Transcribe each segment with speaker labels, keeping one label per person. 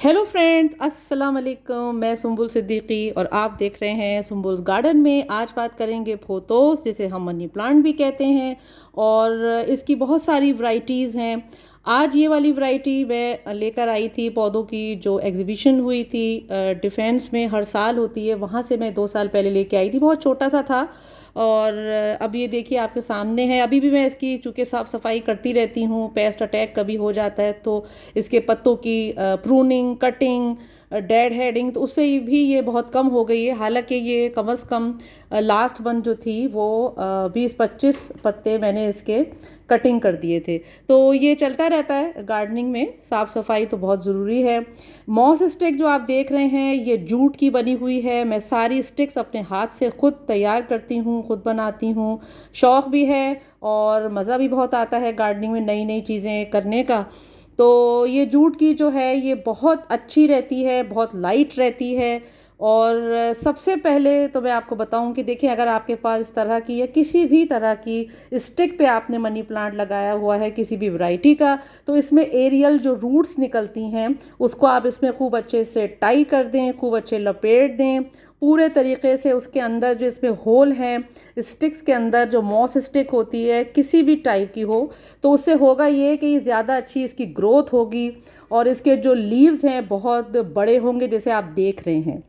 Speaker 1: Hello friends, अस्सलाम वालेकुम। मैं सुंबुल सिद्दीकी और आप देख रहे हैं सुंबुल्स गार्डन में। आज बात करेंगे पोथोस, जिसे हम मनी प्लांट भी कहते हैं, और इसकी बहुत सारी वैरायटीज़ हैं। आज ये वाली वैरायटी मैं लेकर आई थी पौधों की, जो एग्जीबिशन हुई थी डिफेंस में हर साल होती है, वहाँ से मैं 2 साल पहले लेके आई थी। बहुत छोटा सा था और अब ये देखिए आपके सामने है। अभी भी मैं इसकी चूँकि साफ़ सफाई करती रहती हूँ, पेस्ट अटैक कभी हो जाता है तो इसके पत्तों की प्रूनिंग, कटिंग, डेड हेडिंग, तो उससे भी ये बहुत कम हो गई है। हालांकि ये कम से कम लास्ट मंथ जो थी वो 20-25 पत्ते मैंने इसके कटिंग कर दिए थे। तो ये चलता रहता है गार्डनिंग में, साफ़ सफाई तो बहुत ज़रूरी है। मॉस स्टिक जो आप देख रहे हैं ये जूट की बनी हुई है। मैं सारी स्टिक्स अपने हाथ से ख़ुद तैयार करती हूँ, ख़ुद बनाती हूँ। शौक़ भी है और मज़ा भी बहुत आता है गार्डनिंग में नई नई चीज़ें करने का। तो ये जूट की जो है ये बहुत अच्छी रहती है, बहुत लाइट रहती है। और सबसे पहले तो मैं आपको बताऊं कि देखिए, अगर आपके पास इस तरह की या किसी भी तरह की स्टिक पे आपने मनी प्लांट लगाया हुआ है किसी भी वैरायटी का, तो इसमें एरियल जो रूट्स निकलती हैं उसको आप इसमें खूब अच्छे से टाई कर दें, खूब अच्छे लपेट दें पूरे तरीके से। उसके अंदर जो इसमें होल हैं, स्टिक्स के अंदर जो मॉस स्टिक होती है किसी भी टाइप की हो, तो उससे होगा ये कि ज़्यादा अच्छी इसकी ग्रोथ होगी और इसके जो लीव्स हैं बहुत बड़े होंगे, जैसे आप देख रहे हैं।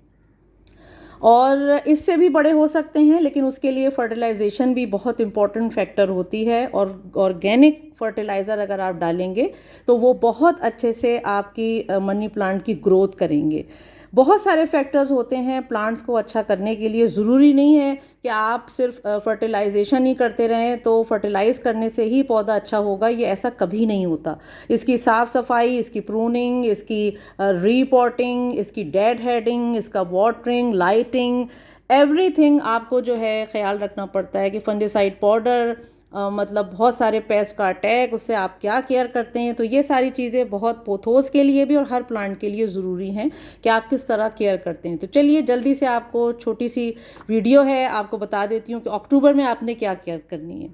Speaker 1: और इससे भी बड़े हो सकते हैं, लेकिन उसके लिए फर्टिलाइजेशन भी बहुत इम्पॉर्टेंट फैक्टर होती है। और ऑर्गेनिक फर्टिलाइज़र अगर आप डालेंगे तो वो बहुत अच्छे से आपकी मनी प्लांट की ग्रोथ करेंगे। बहुत सारे फैक्टर्स होते हैं प्लांट्स को अच्छा करने के लिए। ज़रूरी नहीं है कि आप सिर्फ फर्टिलाइजेशन ही करते रहें तो फर्टिलाइज़ करने से ही पौधा अच्छा होगा, ये ऐसा कभी नहीं होता। इसकी साफ़ सफाई, इसकी प्रूनिंग, इसकी रीपॉटिंग, इसकी डेड हेडिंग, इसका वाटरिंग, लाइटिंग, एवरीथिंग आपको जो है ख्याल रखना पड़ता है। कि फंगिसाइड पाउडर, मतलब बहुत सारे पेस्ट का अटैक, उससे आप क्या केयर करते हैं। तो ये सारी चीज़ें बहुत पोथोस के लिए भी और हर प्लांट के लिए ज़रूरी हैं कि आप किस तरह केयर करते हैं। तो चलिए जल्दी से आपको छोटी सी वीडियो है, आपको बता देती हूँ कि अक्टूबर में आपने क्या केयर करनी है।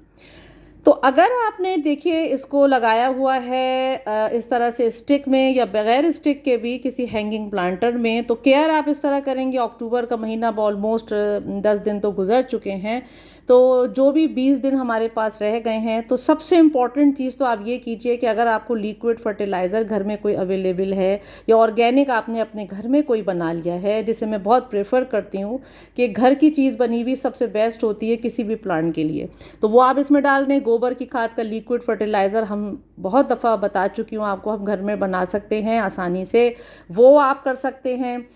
Speaker 1: तो अगर आपने देखिए इसको लगाया हुआ है इस तरह से स्टिक में या बगैर स्टिक के भी किसी हैंगिंग प्लांटर में, तो केयर आप इस तरह करेंगे। अक्टूबर का महीना ऑलमोस्ट 10 दिन तो गुजर चुके हैं, तो जो भी 20 दिन हमारे पास रह गए हैं, तो सबसे इम्पॉर्टेंट चीज़ तो आप ये कीजिए कि अगर आपको लिक्विड फर्टिलाइज़र घर में कोई अवेलेबल है या ऑर्गेनिक आपने अपने घर में कोई बना लिया है, जिसे मैं बहुत प्रेफर करती हूँ कि घर की चीज़ बनी हुई सबसे बेस्ट होती है किसी भी प्लांट के लिए, तो वो आप इसमें डाल दें। गोबर की खाद का लिक्विड फर्टिलाइज़र हम बहुत दफ़ा बता चुकी हूँ आपको, हम घर में बना सकते हैं आसानी से, वो आप कर सकते हैं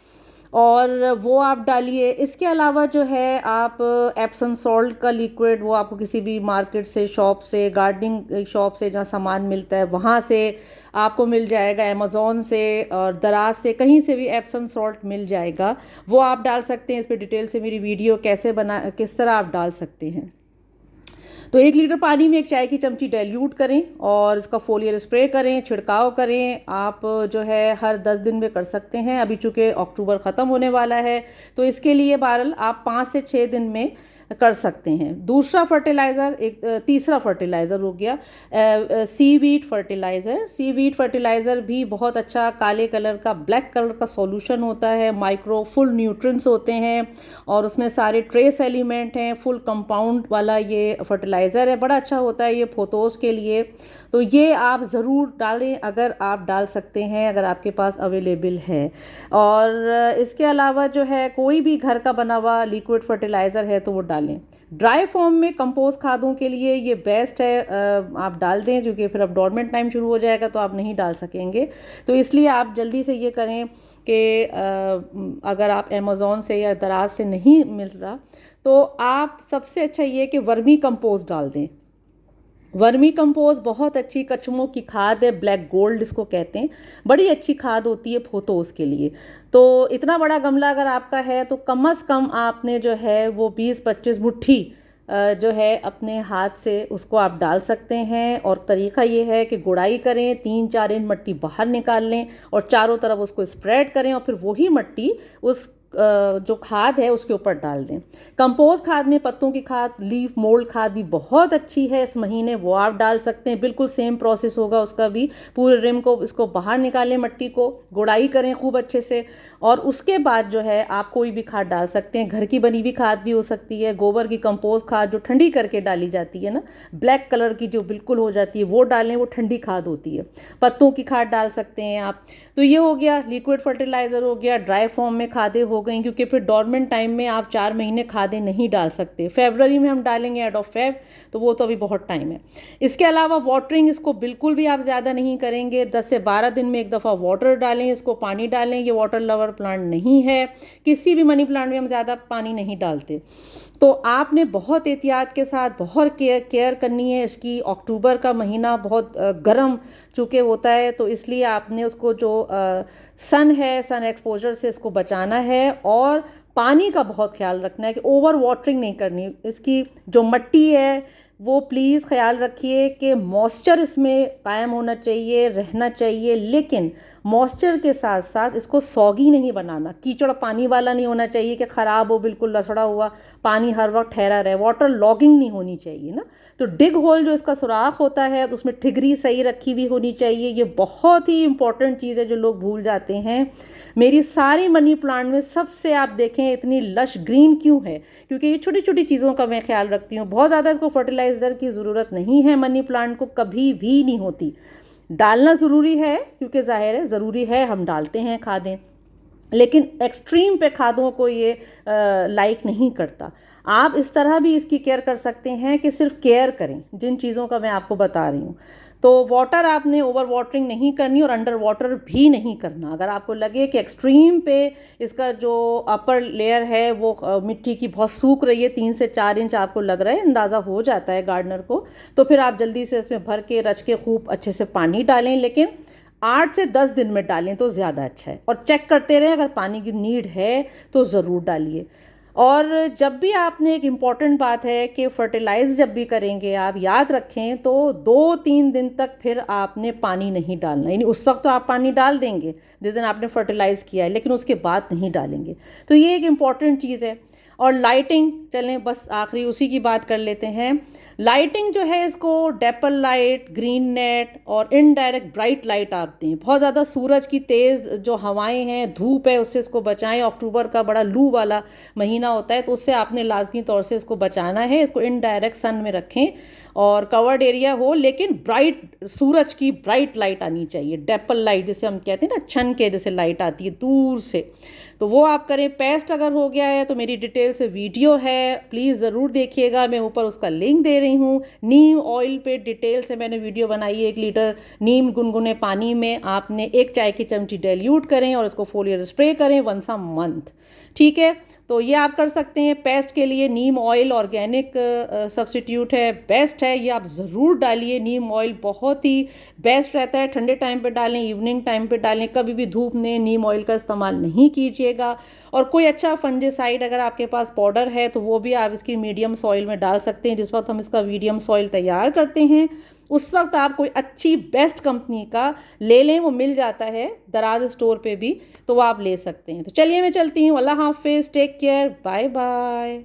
Speaker 1: और वो आप डालिए। इसके अलावा जो है आप एप्सम सॉल्ट का लिक्विड, वो आपको किसी भी मार्केट से, शॉप से, गार्डनिंग शॉप से जहाँ सामान मिलता है वहाँ से आपको मिल जाएगा, अमेज़ॉन से और दराज से, कहीं से भी एप्सम सॉल्ट मिल जाएगा, वो आप डाल सकते हैं। इस पर डिटेल से मेरी वीडियो कैसे बना, किस तरह आप डाल सकते हैं। तो 1 लीटर पानी में 1 चाय की चमची डाइल्यूट करें और इसका फोलियर स्प्रे करें, छिड़काव करें। आप जो है हर 10 दिन में कर सकते हैं। अभी चूँकि अक्टूबर ख़त्म होने वाला है, तो इसके लिए बहरहाल आप 5 से 6 दिन में कर सकते हैं। दूसरा फर्टिलाइज़र, तीसरा फर्टिलाइज़र हो गया सीवीड फर्टिलाइज़र। सीवीड फर्टिलाइज़र भी बहुत अच्छा काले कलर का, ब्लैक कलर का सॉल्यूशन होता है। माइक्रो फुल न्यूट्रिएंट्स होते हैं और उसमें सारे ट्रेस एलिमेंट हैं। फुल कंपाउंड वाला ये फर्टिलाइज़र है, बड़ा अच्छा होता है ये पोथोस के लिए। तो ये आप ज़रूर डालें अगर आप डाल सकते हैं, अगर आपके पास अवेलेबल है। और इसके अलावा जो है कोई भी घर का बना हुआ लिक्विड फर्टिलाइज़र है तो वो डालें। ड्राई फॉर्म में कंपोस्ट खादों के लिए ये बेस्ट है, आप डाल दें, क्योंकि फिर अब डॉर्मेंट टाइम शुरू हो जाएगा तो आप नहीं डाल सकेंगे। तो इसलिए आप जल्दी से ये करें कि अगर आप अमेज़ॉन से या दराज से नहीं मिल रहा, तो आप सबसे अच्छा ये कि वर्मी कंपोस्ट डाल दें। वर्मी कंपोस्ट बहुत अच्छी कचुओं की खाद है, ब्लैक गोल्ड इसको कहते हैं, बड़ी अच्छी खाद होती है पोथोस के लिए। तो इतना बड़ा गमला अगर आपका है तो कम से कम आपने जो है वो 20-25 मुट्ठी जो है अपने हाथ से उसको आप डाल सकते हैं। और तरीक़ा ये है कि गुड़ाई करें, 3-4 इंच मिट्टी बाहर निकाल लें और चारों तरफ उसको स्प्रेड करें और फिर वही मिट्टी उस जो खाद है उसके ऊपर डाल दें। कंपोस्ट खाद में पत्तों की खाद, लीफ मोल्ड खाद भी बहुत अच्छी है इस महीने, वो आप डाल सकते हैं। बिल्कुल सेम प्रोसेस होगा उसका भी। पूरे रिम को इसको बाहर निकालें, मट्टी को गुड़ाई करें खूब अच्छे से, और उसके बाद जो है आप कोई भी खाद डाल सकते हैं। घर की बनी हुई खाद भी हो सकती है, गोबर की कंपोस्ट खाद जो ठंडी करके डाली जाती है ना, ब्लैक कलर की जो बिल्कुल हो जाती है, वो डालें, वो ठंडी खाद होती है। पत्तों की खाद डाल सकते हैं आप। तो ये हो गया, लिक्विड फर्टिलाइज़र हो गया, ड्राई फॉर्म में खादें हो गई, क्योंकि फिर डॉर्मेंट टाइम में आप 4 महीने खादें नहीं डाल सकते। फरवरी में हम डालेंगे एंड ऑफ फेब, तो वो तो अभी बहुत टाइम है। इसके अलावा वाटरिंग इसको बिल्कुल भी आप ज़्यादा नहीं करेंगे, 10 से 12 दिन में एक दफ़ा वाटर डालें, इसको पानी डालें। ये वाटर लवर प्लांट नहीं है, किसी भी मनी प्लांट में हम ज़्यादा पानी नहीं डालते। तो आपने बहुत एहतियात के साथ बहुत केयर करनी है इसकी। अक्टूबर का महीना बहुत गर्म चूँकि होता है, तो इसलिए आपने उसको जो सन है, सन एक्सपोजर से इसको बचाना है, और पानी का बहुत ख्याल रखना है कि ओवर वाटरिंग नहीं करनी। इसकी जो मट्टी है वो प्लीज़ ख्याल रखिए कि मॉइस्चर इसमें कायम होना चाहिए, रहना चाहिए, लेकिन मॉइस्चर के साथ साथ इसको सॉगी नहीं बनाना। कीचड़ पानी वाला नहीं होना चाहिए कि ख़राब हो, बिल्कुल लसड़ा हुआ पानी हर वक्त ठहरा रहे। वाटर लॉगिंग नहीं होनी चाहिए ना। तो डिग होल जो इसका सुराख होता है, तो उसमें ठिगरी सही रखी हुई होनी चाहिए। ये बहुत ही इंपॉर्टेंट चीज़ है जो लोग भूल जाते हैं। मेरी सारी मनी प्लांट में सबसे आप देखें इतनी लश ग्रीन क्यों है, क्योंकि ये छोटी छोटी चीज़ों का मैं ख्याल रखती हूँ। बहुत ज़्यादा इसको फर्टिलाइज़र की ज़रूरत नहीं है, मनी प्लांट को कभी भी नहीं होती। डालना ज़रूरी है क्योंकि ज़ाहिर है ज़रूरी है, हम डालते हैं खादें, लेकिन एक्सट्रीम पे खादों को ये लाइक नहीं करता। आप इस तरह भी इसकी केयर कर सकते हैं कि सिर्फ केयर करें जिन चीज़ों का मैं आपको बता रही हूँ। तो वाटर आपने ओवर वाटरिंग नहीं करनी और अंडर वाटर भी नहीं करना। अगर आपको लगे कि एक्सट्रीम पे इसका जो अपर लेयर है वो मिट्टी की बहुत सूख रही है, 3 से 4 इंच आपको लग रहा है, अंदाज़ा हो जाता है गार्डनर को, तो फिर आप जल्दी से इसमें भर के रच के खूब अच्छे से पानी डालें, लेकिन 8 से 10 दिन में डालें तो ज़्यादा अच्छा है। और चेक करते रहें, अगर पानी की नीड है तो ज़रूर डालिए। और जब भी आपने, एक इम्पॉर्टेंट बात है कि फर्टिलाइज़ जब भी करेंगे आप याद रखें तो 2-3 दिन तक फिर आपने पानी नहीं डालना। यानी उस वक्त तो आप पानी डाल देंगे जिस दिन आपने फर्टिलाइज़ किया है, लेकिन उसके बाद नहीं डालेंगे। तो ये एक इम्पॉर्टेंट चीज़ है। और लाइटिंग, चलें बस आखिरी उसी की बात कर लेते हैं। लाइटिंग जो है इसको डेपल लाइट, ग्रीन नेट और इनडायरेक्ट ब्राइट लाइट आती हैं। बहुत ज़्यादा सूरज की तेज़ जो हवाएं हैं, धूप है, उससे इसको बचाएं। अक्टूबर का बड़ा लू वाला महीना होता है, तो उससे आपने लाजमी तौर से इसको बचाना है। इसको इनडायरेक्ट सन में रखें और कवर्ड एरिया हो, लेकिन ब्राइट सूरज की ब्राइट लाइट आनी चाहिए। डेपल लाइट जिसे हम कहते हैं ना, छन के जैसे लाइट आती है दूर से, तो वो आप करें। पेस्ट अगर हो गया है तो मेरी डिटेल से वीडियो है, प्लीज़ ज़रूर देखिएगा, मैं ऊपर उसका लिंक दे रही हूँ। नीम ऑयल पे डिटेल से मैंने वीडियो बनाई है। 1 लीटर नीम गुनगुने पानी में आपने 1 चाय की चमची डाइल्यूट करें और इसको फोलियर स्प्रे करें वंस अ मंथ, ठीक है। तो ये आप कर सकते हैं। पेस्ट के लिए नीम ऑयल ऑर्गेनिक सब्स्टिट्यूट है, बेस्ट है, ये आप ज़रूर डालिए। नीम ऑयल बहुत ही बेस्ट रहता है। ठंडे टाइम पे डालें, इवनिंग टाइम पे डालें, कभी भी धूप में नीम ऑयल का इस्तेमाल नहीं कीजिएगा। और कोई अच्छा फंजीसाइड अगर आपके पास पाउडर है तो वो भी आप इसकी मीडियम सॉइल में डाल सकते हैं। जिस वक्त हम इसका मीडियम सॉइल तैयार करते हैं उस वक्त आप कोई अच्छी बेस्ट कंपनी का ले लें, वो मिल जाता है दराज स्टोर पे भी, तो वो आप ले सकते हैं। तो चलिए मैं चलती हूँ। अल्लाह हाफिज़, टेक केयर, बाय बाय।